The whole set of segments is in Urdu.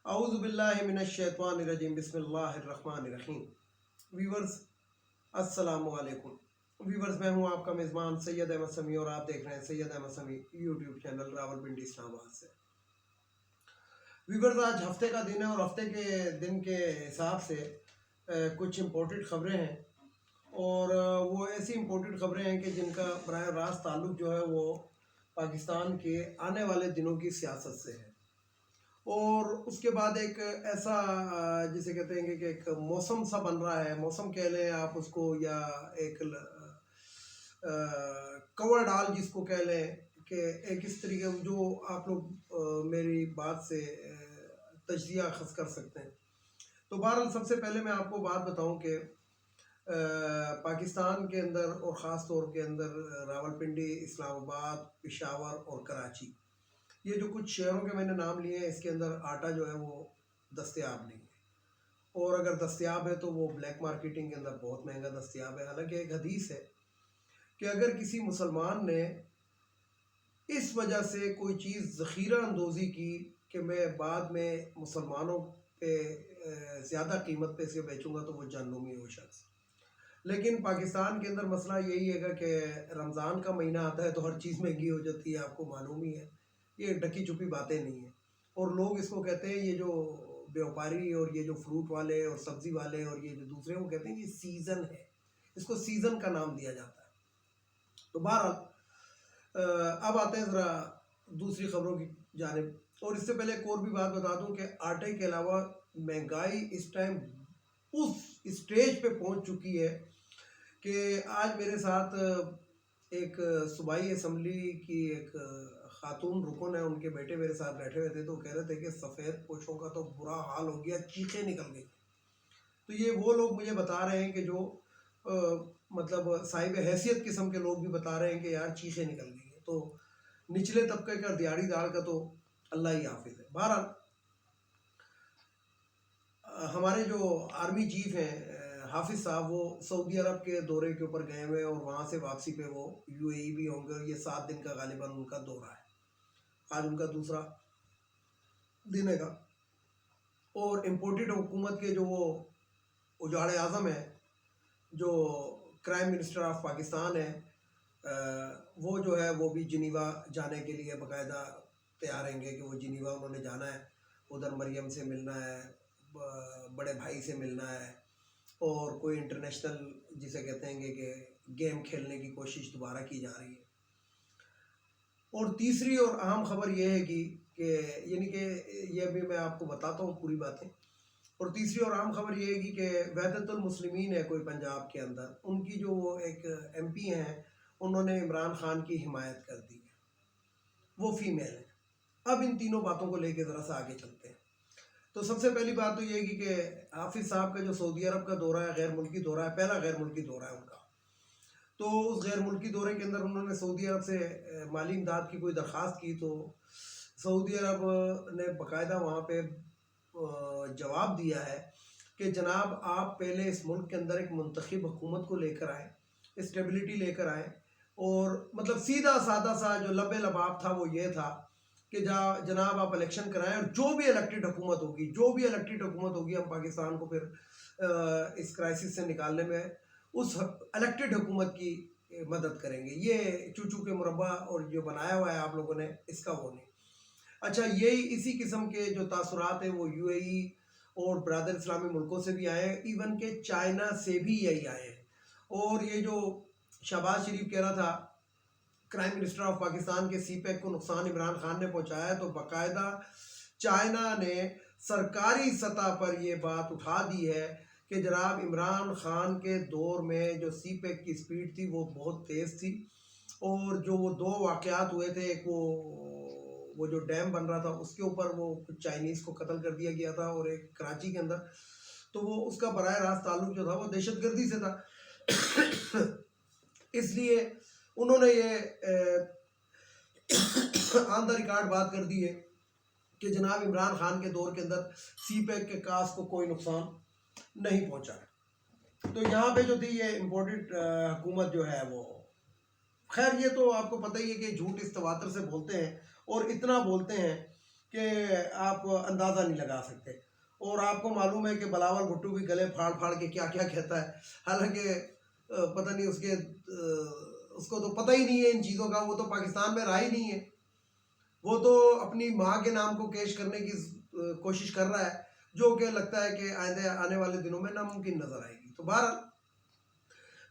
اعوذ باللہ من الشیطان الرجیم بسم اللہ الرحمن الرحیم۔ ویورز السلام علیکم۔ ویورز میں ہوں آپ کا میزبان سید احمد سمیع اور آپ دیکھ رہے ہیں سید احمد سمیع یوٹیوب چینل راولپنڈی اسلام آباد سے۔ ویورز آج ہفتے کا دن ہے اور ہفتے کے دن کے حساب سے کچھ امپورٹنٹ خبریں ہیں اور وہ ایسی امپورٹنٹ خبریں ہیں کہ جن کا براہ راست تعلق جو ہے وہ پاکستان کے آنے والے دنوں کی سیاست سے ہے، اور اس کے بعد ایک ایسا جسے کہتے ہیں کہ ایک موسم سا بن رہا ہے، موسم کہہ لیں آپ اس کو، یا ایک کور ڈال جس کو کہہ لیں، کہ ایک اس طریقے جو آپ لوگ میری بات سے تجزیہ اخذ کر سکتے ہیں۔ تو بہرحال سب سے پہلے میں آپ کو بات بتاؤں کہ پاکستان کے اندر اور خاص طور کے اندر راولپنڈی، اسلام آباد، پشاور اور کراچی، یہ جو کچھ شہروں کے میں نے نام لیے ہیں، اس کے اندر آٹا جو ہے وہ دستیاب نہیں ہے، اور اگر دستیاب ہے تو وہ بلیک مارکیٹنگ کے اندر بہت مہنگا دستیاب ہے۔ حالانکہ ایک حدیث ہے کہ اگر کسی مسلمان نے اس وجہ سے کوئی چیز ذخیرہ اندوزی کی کہ میں بعد میں مسلمانوں پہ زیادہ قیمت پہ اسے بیچوں گا تو وہ جہنمی ہو شخص۔ لیکن پاکستان کے اندر مسئلہ یہی ہے کہ رمضان کا مہینہ آتا ہے تو ہر چیز مہنگی ہو جاتی ہے، آپ کو معلوم ہی ہے، یہ ڈکی چھپی باتیں نہیں ہیں، اور لوگ اس کو کہتے ہیں، یہ جو بیوپاری اور یہ جو فروٹ والے اور سبزی والے اور یہ جو دوسرے، وہ کہتے ہیں یہ سیزن ہے، اس کو سیزن کا نام دیا جاتا ہے۔ تو بہرحال اب آتے ہیں ذرا دوسری خبروں کی جانب، اور اس سے پہلے ایک اور بھی بات بتا دوں کہ آٹے کے علاوہ مہنگائی اس ٹائم اس اسٹیج پہ پہنچ چکی ہے کہ آج میرے ساتھ ایک صوبائی اسمبلی کی ایک خاتون رکن ہے، ان کے بیٹے میرے ساتھ بیٹھے ہوئے تھے، تو کہہ رہے تھے کہ سفید پوشوں کا تو برا حال ہو گیا، چیخیں نکل گئی۔ تو یہ وہ لوگ مجھے بتا رہے ہیں کہ جو مطلب صاحب حیثیت قسم کے لوگ بھی بتا رہے ہیں کہ یار چیخیں نکل گئی ہیں، تو نچلے طبقے کا دیہڑی دار کا تو اللہ ہی حافظ ہے۔ بہرحال ہمارے جو آرمی چیف ہیں حافظ صاحب، وہ سعودی عرب کے دورے کے اوپر گئے ہوئے، اور وہاں سے واپسی پہ وہ UAE بھی ہوں گے، یہ 7 دن کا غالباً ان کا دورہ ہے، آج ان کا دوسرا دن ہے گا۔ اور امپورٹڈ حکومت کے جو وہ اجاڑ اعظم ہیں، جو کرائم منسٹر آف پاکستان ہے، وہ جو ہے وہ بھی جنیوا جانے کے لیے باقاعدہ تیار ہیں گے کہ وہ جنیوا انہوں نے جانا ہے، ادھر مریم سے ملنا ہے، بڑے بھائی سے ملنا ہے، اور کوئی انٹرنیشنل جسے کہتے ہیں کہ گیم کھیلنے کی کوشش دوبارہ کی جا رہی ہے۔ اور تیسری اور اہم خبر یہ ہے کہ یعنی کہ یہ بھی میں آپ کو بتاتا ہوں پوری باتیں، اور تیسری اور اہم خبر یہ ہے کہ وحدت المسلمین ہے کوئی پنجاب کے اندر، ان کی جو وہ ایک MP ہیں، انہوں نے عمران خان کی حمایت کر دی ہے، وہ فیمیل ہیں۔ اب ان تینوں باتوں کو لے کے ذرا سا آگے چلتے ہیں۔ تو سب سے پہلی بات تو یہ ہے کہ حافظ صاحب کا جو سعودی عرب کا دورہ ہے، غیر ملکی دورہ ہے، پہلا غیر ملکی دورہ ہے ان کا، تو اس غیر ملکی دورے کے اندر انہوں نے سعودی عرب سے مالی امداد کی کوئی درخواست کی، تو سعودی عرب نے باقاعدہ وہاں پہ جواب دیا ہے کہ جناب آپ پہلے اس ملک کے اندر ایک منتخب حکومت کو لے کر آئیں، اسٹیبلٹی لے کر آئیں، اور مطلب سیدھا سادہ سا جو لب لباب تھا وہ یہ تھا کہ جناب آپ الیکشن کرائیں، اور جو بھی الیکٹڈ حکومت ہوگی ہم پاکستان کو پھر اس کرائسس سے نکالنے میں اس الیکٹڈ حکومت کی مدد کریں گے۔ یہ چوچو کے مربع اور جو بنایا ہوا ہے آپ لوگوں نے، اس کا وہ نہیں۔ اچھا، یہی اسی قسم کے جو تاثرات ہیں وہ UAE اور برادر اسلامی ملکوں سے بھی آئے ہیں، ایون کہ چائنا سے بھی یہی آئے ہیں۔ اور یہ جو شہباز شریف کہہ رہا تھا کرائم منسٹر آف پاکستان کے CPEC کو نقصان عمران خان نے پہنچایا، تو باقاعدہ چائنا نے سرکاری سطح پر یہ بات اٹھا دی ہے کہ جناب عمران خان کے دور میں جو CPEC کی سپیڈ تھی وہ بہت تیز تھی، اور جو وہ 2 واقعات ہوئے تھے، ایک وہ جو ڈیم بن رہا تھا اس کے اوپر وہ کچھ چائنیز کو قتل کر دیا گیا تھا، اور ایک کراچی کے اندر، تو وہ اس کا براہ راست تعلق جو تھا وہ دہشت گردی سے تھا۔ اس لیے انہوں نے یہ آن دا ریکارڈ بات کر دی ہے کہ جناب عمران خان کے دور کے اندر CPEC کے کاس کو کوئی نقصان نہیں پہنچا ہے۔ تو یہاں پہ جو تھی یہ امپورٹنٹ حکومت جو ہے وہ، خیر یہ تو آپ کو پتہ ہی ہے کہ جھوٹ اس تواتر سے بولتے ہیں، اور اتنا بولتے ہیں کہ آپ اندازہ نہیں لگا سکتے. اور آپ کو معلوم ہے کہ بلاول بھٹو بھی گلے پھاڑ پھاڑ کے کیا کیا کہتا ہے، حالانکہ پتہ نہیں اس کو تو پتہ ہی نہیں ہے ان چیزوں کا. وہ تو پاکستان میں رہا ہی نہیں ہے، وہ تو اپنی ماں کے نام کو کیش کرنے کی کوشش کر رہا ہے، جو کہ لگتا ہے کہ آنے والے دنوں میں ناممکن نظر آئے گی. تو بہرحال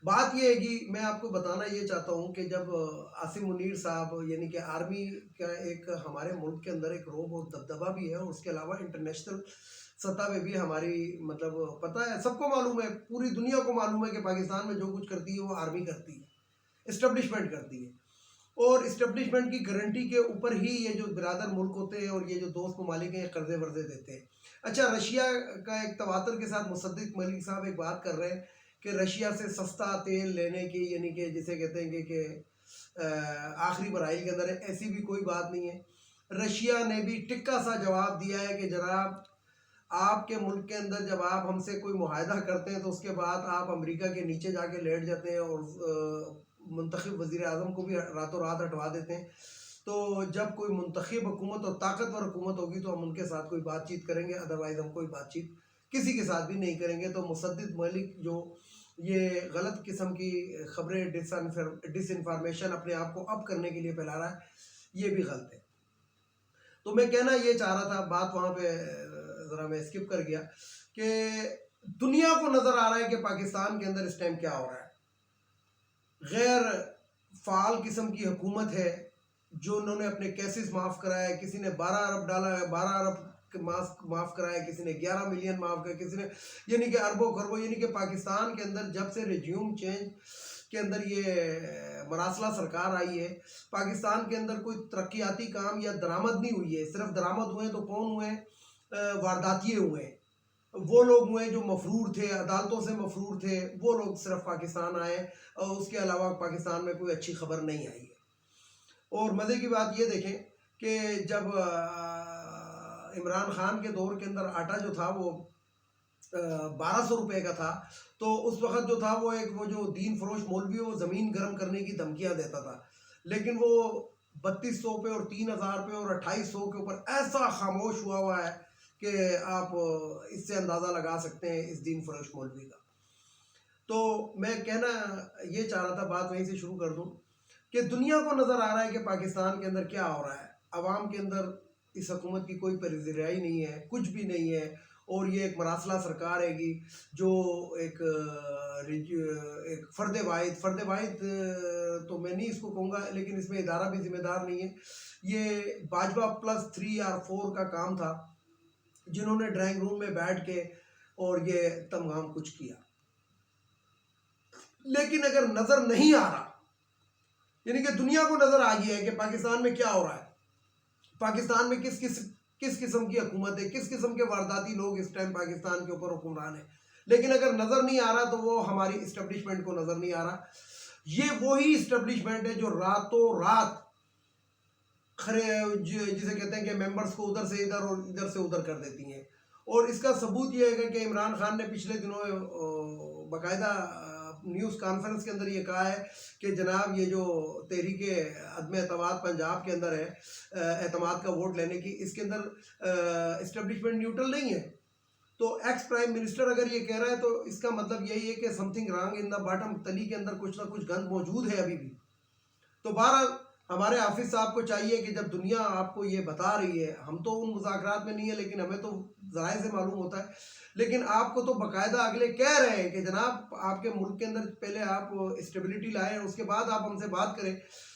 بات یہ ہے کہ میں آپ کو بتانا یہ چاہتا ہوں کہ جب عاصم منیر صاحب یعنی کہ آرمی کا ایک ہمارے ملک کے اندر ایک روب اور دبدبہ بھی ہے، اور اس کے علاوہ انٹرنیشنل سطح پہ بھی ہماری مطلب پتہ ہے، سب کو معلوم ہے، پوری دنیا کو معلوم ہے کہ پاکستان میں جو کچھ کرتی ہے وہ آرمی کرتی ہے، اسٹیبلشمنٹ کرتی ہے. اور اسٹیبلشمنٹ کی گارنٹی کے اوپر ہی یہ جو برادر ملک ہوتے ہیں اور یہ جو دوست ممالک ہیں یہ قرضے ورضے دیتے ہیں. اچھا، رشیا کا ایک تواتر کے ساتھ مصدق ملک صاحب ایک بات کر رہے ہیں کہ رشیا سے سستا تیل لینے کی، یعنی کہ جسے کہتے ہیں کہ آخری برائل کے اندر ہے. ایسی بھی کوئی بات نہیں ہے. رشیا نے بھی ٹکا سا جواب دیا ہے کہ جناب آپ کے ملک کے اندر جب آپ ہم سے کوئی معاہدہ کرتے ہیں تو اس کے بعد آپ امریکہ کے نیچے جا کے لیٹ جاتے ہیں اور منتخب وزیر اعظم کو بھی راتوں رات ہٹوا دیتے ہیں. تو جب کوئی منتخب حکومت اور طاقتور حکومت ہوگی تو ہم ان کے ساتھ کوئی بات چیت کریں گے، ادروائز ہم کوئی بات چیت کسی کے ساتھ بھی نہیں کریں گے. تو مصدق ملک جو یہ غلط قسم کی خبریں ڈس انفارمیشن اپنے آپ کو اب کرنے کے لیے پھیلا رہا ہے، یہ بھی غلط ہے. تو میں کہنا یہ چاہ رہا تھا، بات وہاں پہ ذرا میں اسکپ کر گیا، کہ دنیا کو نظر آ رہا ہے کہ پاکستان کے اندر اس ٹائم کیا ہو رہا ہے. غیر فعال قسم کی حکومت ہے جو انہوں نے اپنے کیسز معاف کرائے. کسی نے 12 ارب ڈالا ہے، 12 ارب معاف کرائے، کسی نے 11 ملین معاف کرائے، کسی نے یعنی کہ اربوں خربوں. یعنی کہ پاکستان کے اندر جب سے ریجیوم چینج کے اندر یہ مراسلہ سرکار آئی ہے، پاکستان کے اندر کوئی ترقیاتی کام یا درآمد نہیں ہوئی ہے. صرف درآمد ہوئے تو کون ہوئے؟ وارداتیے ہوئے ہیں. وہ لوگ ہوئے جو مفرور تھے، عدالتوں سے مفرور تھے، وہ لوگ صرف پاکستان آئے، اور اس کے علاوہ پاکستان میں کوئی اچھی خبر نہیں آئی ہے. اور مزے کی بات یہ دیکھیں کہ جب عمران خان کے دور کے اندر آٹا جو تھا وہ 1200 روپے کا تھا، تو اس وقت جو تھا وہ جو دین فروش مولوی وہ زمین گرم کرنے کی دھمکیاں دیتا تھا، لیکن وہ 3200 پہ اور 3000 پہ اور 2800 کے اوپر ایسا خاموش ہوا ہے کہ آپ اس سے اندازہ لگا سکتے ہیں اس دین فروش مولوی کا. تو میں کہنا یہ چاہ رہا تھا، بات وہیں سے شروع کر دوں، کہ دنیا کو نظر آ رہا ہے کہ پاکستان کے اندر کیا ہو رہا ہے. عوام کے اندر اس حکومت کی کوئی پذیرائی نہیں ہے، کچھ بھی نہیں ہے. اور یہ ایک مراسلہ سرکار ہے گی جو ایک فرد واحد تو میں نہیں اس کو کہوں گا، لیکن اس میں ادارہ بھی ذمہ دار نہیں ہے. یہ باجوہ +3 یا 4 کا کام تھا، جنہوں نے ڈرائنگ روم میں بیٹھ کے اور یہ تمام کچھ کیا. لیکن اگر نظر نہیں آ رہا، یعنی کہ دنیا کو نظر آ گیا ہے کہ پاکستان میں کیا ہو رہا ہے، پاکستان میں کس قسم کی حکومت ہے، کس قسم کے وارداتی لوگ اس ٹائم پاکستان کے اوپر حکمران ہیں، لیکن اگر نظر نہیں آ رہا تو وہ ہماری اسٹیبلشمنٹ کو نظر نہیں آ رہا. یہ وہی اسٹیبلشمنٹ ہے جو راتوں رات جسے کہتے ہیں کہ ممبرز کو ادھر سے ادھر اور ادھر سے ادھر کر دیتی ہیں. اور اس کا ثبوت یہ ہے کہ عمران خان نے پچھلے دنوں باقاعدہ نیوز کانفرنس کے اندر یہ کہا ہے کہ جناب یہ جو تحریک عدم اعتماد پنجاب کے اندر ہے، اعتماد کا ووٹ لینے کی، اس کے اندر اسٹیبلشمنٹ نیوٹرل نہیں ہے. تو ایکس پرائم منسٹر اگر یہ کہہ رہا ہے تو اس کا مطلب یہی ہے کہ some thing wrong in the bottom, تلی کے اندر کچھ نہ کچھ گند موجود ہے ابھی بھی. تو بہرحال ہمارے حافظ صاحب کو چاہیے کہ جب دنیا آپ کو یہ بتا رہی ہے، ہم تو ان مذاکرات میں نہیں ہے لیکن ہمیں تو ذرائع سے معلوم ہوتا ہے، لیکن آپ کو تو باقاعدہ اگلے کہہ رہے ہیں کہ جناب آپ کے ملک کے اندر پہلے آپ اسٹیبلٹی لائیں، اس کے بعد آپ ہم سے بات کریں.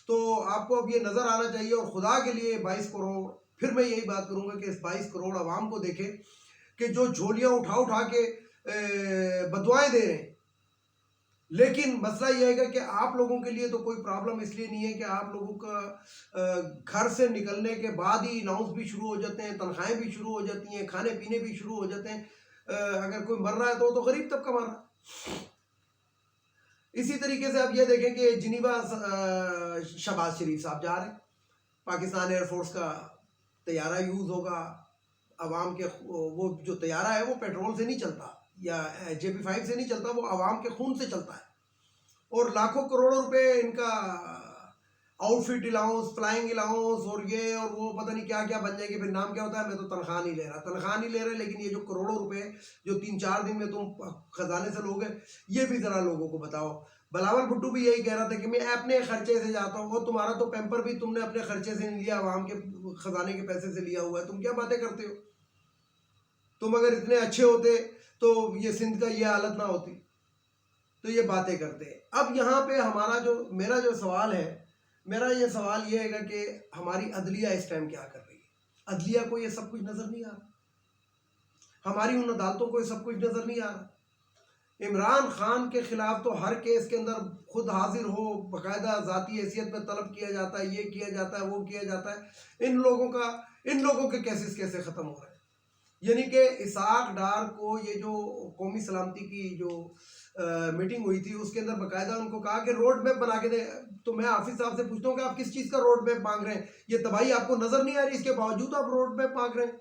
تو آپ کو اب یہ نظر آنا چاہیے. اور خدا کے لیے 22 کروڑ، پھر میں یہی بات کروں گا کہ اس 22 کروڑ عوام کو دیکھیں کہ جو جھولیاں اٹھا کے بدوائیں دے رہے ہیں. لیکن مسئلہ یہ ہے کہ آپ لوگوں کے لیے تو کوئی پرابلم اس لیے نہیں ہے کہ آپ لوگوں کا گھر سے نکلنے کے بعد ہی الاؤنس بھی شروع ہو جاتے ہیں، تنخواہیں بھی شروع ہو جاتی ہیں، کھانے پینے بھی شروع ہو جاتے ہیں. اگر کوئی مر رہا ہے تو غریب طبقہ مر رہا ہے. اسی طریقے سے آپ یہ دیکھیں کہ جنیوا شہباز شریف صاحب جا رہے ہیں، پاکستان ایئر فورس کا طیارہ یوز ہوگا. عوام کے وہ جو طیارہ ہے وہ پیٹرول سے نہیں چلتا یا JP5 سے نہیں چلتا، وہ عوام کے خون سے چلتا ہے. اور لاکھوں کروڑوں روپے ان کا outfit allowance, flying allowance اور یہ اور وہ پتہ نہیں کیا کیا بن جائے گی. پھر نام کیا ہوتا ہے، میں تو تنخواہ نہیں لے رہا، تنخواہ نہیں لے رہے، لیکن یہ جو کروڑوں روپے جو 3-4 دن میں تم خزانے سے لوگے، یہ بھی ذرا لوگوں کو بتاؤ. بلاول بھٹو بھی یہی کہہ رہا تھا کہ میں اپنے خرچے سے جاتا ہوں، اور تمہارا تو پیمپر بھی تم نے اپنے خرچے سے نہیں لیا، عوام کے خزانے کے پیسے سے لیا ہوا ہے. تم کیا باتیں کرتے ہو؟ تم اگر اتنے اچھے ہوتے تو یہ سندھ کا یہ حالت نہ ہوتی. تو یہ باتیں کرتے ہیں. اب یہاں پہ میرا جو سوال ہے، میرا یہ سوال یہ ہے کہ ہماری عدلیہ اس ٹائم کیا کر رہی ہے؟ عدلیہ کو یہ سب کچھ نظر نہیں آ رہا، ہماری ان عدالتوں کو یہ سب کچھ نظر نہیں آ رہا. عمران خان کے خلاف تو ہر کیس کے اندر خود حاضر ہو، باقاعدہ ذاتی حیثیت میں طلب کیا جاتا ہے، یہ کیا جاتا ہے، وہ کیا جاتا ہے. ان لوگوں کے کیسز کیسے ختم ہو رہے ہیں؟ یعنی کہ اسحاق ڈار کو یہ جو قومی سلامتی کی جو میٹنگ ہوئی تھی، اس کے اندر باقاعدہ ان کو کہا کہ روڈ میپ بنا کے دیں. تو میں حافظ صاحب سے پوچھتا ہوں کہ آپ کس چیز کا روڈ میپ مانگ رہے ہیں؟ یہ تباہی آپ کو نظر نہیں آ رہی، اس کے باوجود آپ روڈ میپ مانگ رہے ہیں.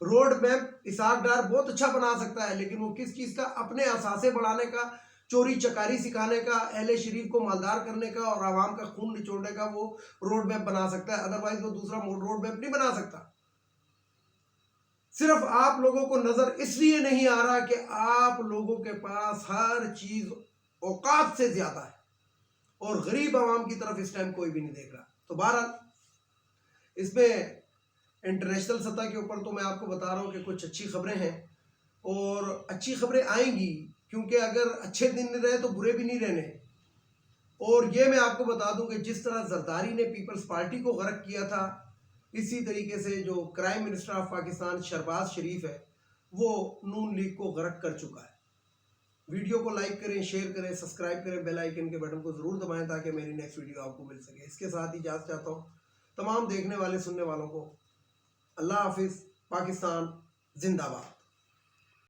روڈ میپ اسحاق ڈار بہت اچھا بنا سکتا ہے، لیکن وہ کس چیز کا؟ اپنے اثاثے بڑھانے کا، چوری چکاری سکھانے کا، اہل شریف کو مالدار کرنے کا اور عوام کا خون نچوڑنے کا وہ روڈ میپ بنا سکتا ہے. ادروائز وہ دوسرا روڈ میپ نہیں بنا سکتا. صرف آپ لوگوں کو نظر اس لیے نہیں آ رہا کہ آپ لوگوں کے پاس ہر چیز اوقات سے زیادہ ہے، اور غریب عوام کی طرف اس ٹائم کوئی بھی نہیں دیکھ رہا. تو بہرحال اس میں انٹرنیشنل سطح کے اوپر تو میں آپ کو بتا رہا ہوں کہ کچھ اچھی خبریں ہیں، اور اچھی خبریں آئیں گی، کیونکہ اگر اچھے دن نہیں رہے تو برے بھی نہیں رہنے. اور یہ میں آپ کو بتا دوں کہ جس طرح زرداری نے پیپلز پارٹی کو غرق کیا تھا، اسی طریقے سے جو prime minister of Pakistan Shahbaz Sharif ہے، وہ نون لیگ کو غرق کر چکا ہے. ویڈیو کو لائک کریں، شیئر کریں، سبسکرائب کریں، بیل آئیکن کے بٹن کو ضرور دبائیں تاکہ میری نیکسٹ ویڈیو آپ کو مل سکے. اس کے ساتھ ہی اجازت چاہتا ہوں تمام دیکھنے والے سننے والوں کو. اللہ حافظ. پاکستان زندہ باد.